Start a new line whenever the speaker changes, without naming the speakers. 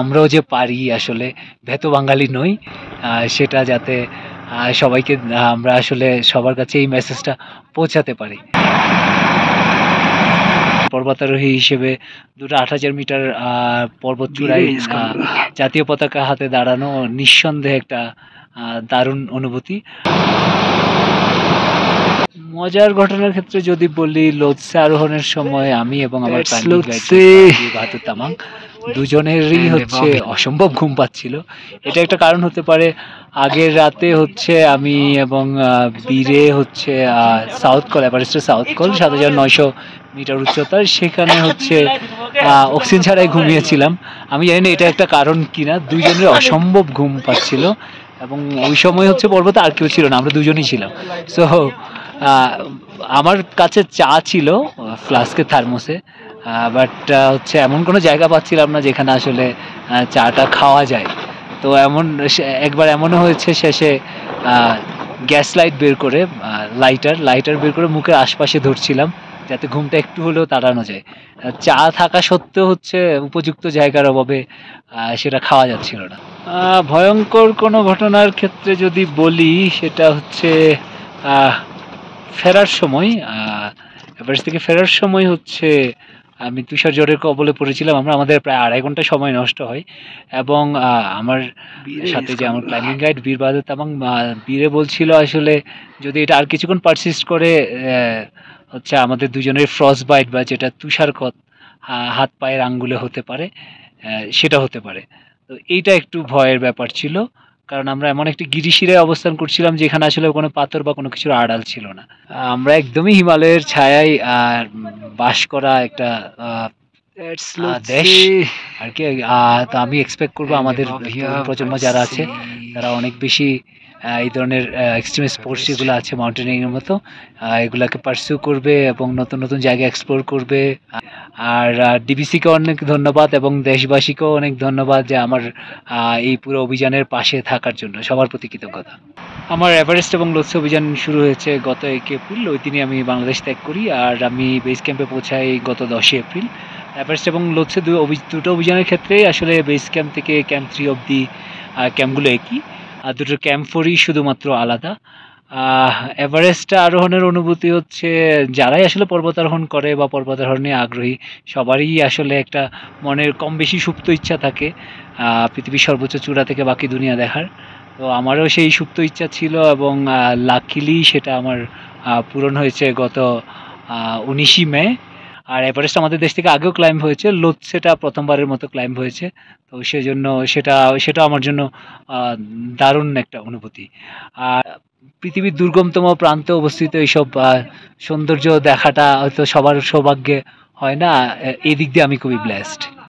আমরাও যে পারি আসলে ভেত বাঙালি নই, সেটা যাতে সবাইকে আমরা আসলে সবার কাছে এই মেসেজটা পৌঁছাতে পারি। পর্বতারোহী হিসেবে দুটো ৮,০০০ মিটার পর্বত চূড়ায় জাতীয় পতাকা হাতে দাঁড়ানো নিঃসন্দেহে একটা দারুণ অনুভূতি। মজার ঘটনার ক্ষেত্রে যদি বলি, লোৎসে আরোহণের সময় আমি এবং আমার বাহাদুর তামাং দুজনেরই হচ্ছে অসম্ভব ঘুম পাচ্ছিল। এটা একটা কারণ হতে পারে, আগের রাতে হচ্ছে আমি এবং বীরে হচ্ছে সাউথ কল, এভারেস্টের সাউথ কল ৭,৯০০ মিটার উচ্চতার, সেখানে হচ্ছে অক্সিজেন ছাড়াই ঘুমিয়েছিলাম। আমি জানি না এটা একটা কারণ কিনা, দুজনের অসম্ভব ঘুম পাচ্ছিল এবং ওই সময় হচ্ছে পর্বতে আর কেউ ছিল না, আমরা দুজনই ছিলাম। সো আমার কাছে চা ছিল ফ্লাস্কের থার্মোসে, বাট হচ্ছে এমন কোনো জায়গা পাচ্ছিলাম না যেখানে আসলে চাটা খাওয়া যায়। তো একবার এমনও হয়েছে, শেষে গ্যাস লাইট বের করে লাইটার বের করে মুখের আশপাশে ধরছিলাম যাতে ঘুমটা একটু হলেও তাড়ানো যায়। চা থাকা সত্ত্বেও হচ্ছে উপযুক্ত জায়গার অভাবে সেটা খাওয়া যাচ্ছিল না। ভয়ঙ্কর কোনো ঘটনার ক্ষেত্রে যদি বলি, সেটা হচ্ছে ফেরার সময়, এভারেস্ট থেকে ফেরার সময় হচ্ছে আমি তুষার ঝড়ের কবলে পড়েছিলাম। আমাদের প্রায় ২.৫ ঘন্টা সময় নষ্ট হয় এবং আমার সাথে যে আমার ক্লাইম্বিং গাইড বীর বাহাদুর তামাং, বীরে বলছিল আসলে যদি এটা আর কিছুক্ষণ পারসিস্ট করে হচ্ছে আমাদের দুজনের ফ্রস্ট বাইট বা যেটা তুষারকত হাত পায়ের আঙ্গুলে হতে পারে, সেটা হতে পারে। তো এইটা একটু ভয়ের ব্যাপার ছিল, কারণ আমরা এমন একটি গিরিশিরায় অবস্থান করছিলাম যেখানে আসলে কোনো পাথর বা কোনো কিছুর আড়াল ছিল না। আমরা একদমই হিমালয়ের ছায়ায় বাস করা একটা দেশ আর কি। তো আমি এক্সপেক্ট করবো আমাদের প্রজন্ম যারা আছে তারা অনেক বেশি এই ধরনের এক্সট্রিম স্পোর্টস যেগুলো আছে মাউন্টেনিং এর মতো, এগুলাকে পারসিউ করবে এবং নতুন নতুন জায়গা এক্সপ্লোর করবে। আর ডিবিসিকে অনেক ধন্যবাদ এবং দেশবাসীকেও অনেক ধন্যবাদ যে আমার এই পুরো অভিযানের পাশে থাকার জন্য, সবার প্রতি কৃতজ্ঞতা। আমার এভারেস্ট এবং লোৎসে অভিযান শুরু হয়েছে গত ১ এপ্রিল, ওই দিনই আমি বাংলাদেশ ত্যাগ করি আর আমি বেস ক্যাম্পে পৌঁছাই গত ১০ এপ্রিল। এভারেস্ট এবং লোৎসে দুটো অভিযানের ক্ষেত্রেই আসলে বেস ক্যাম্প থেকে ক্যাম্প 3 অবধি ক্যাম্পগুলো একই, আর দুটো ক্যাম্প 4ই শুধুমাত্র আলাদা। এভারেস্ট আরোহণের অনুভূতি হচ্ছে, যারাই আসলে পর্বতারোহণ করে বা পর্বতারোহণে আগ্রহী সবারই আসলে একটা মনের কম বেশি সুপ্ত ইচ্ছা থাকে পৃথিবীর সর্বোচ্চ চূড়া থেকে বাকি দুনিয়া দেখার। তো আমারও সেই সুপ্ত ইচ্ছা ছিল এবং লাকিলি সেটা আমার পূরণ হয়েছে গত ১৯ই মে। আর এভারেস্ট আমাদের দেশ থেকে আগেও ক্লাইম্ব হয়েছে, লোৎসেটা প্রথমবারের মতো ক্লাইম্ব হয়েছে। তো সেজন্য সেটা আমার জন্য দারুণ একটা অনুভূতি। আর পৃথিবীর দুর্গমতম প্রান্তে অবস্থিত এইসব সৌন্দর্য দেখাটা হয়তো সবার সৌভাগ্যে হয় না, এদিক দিয়ে আমি খুবই ব্লেসড।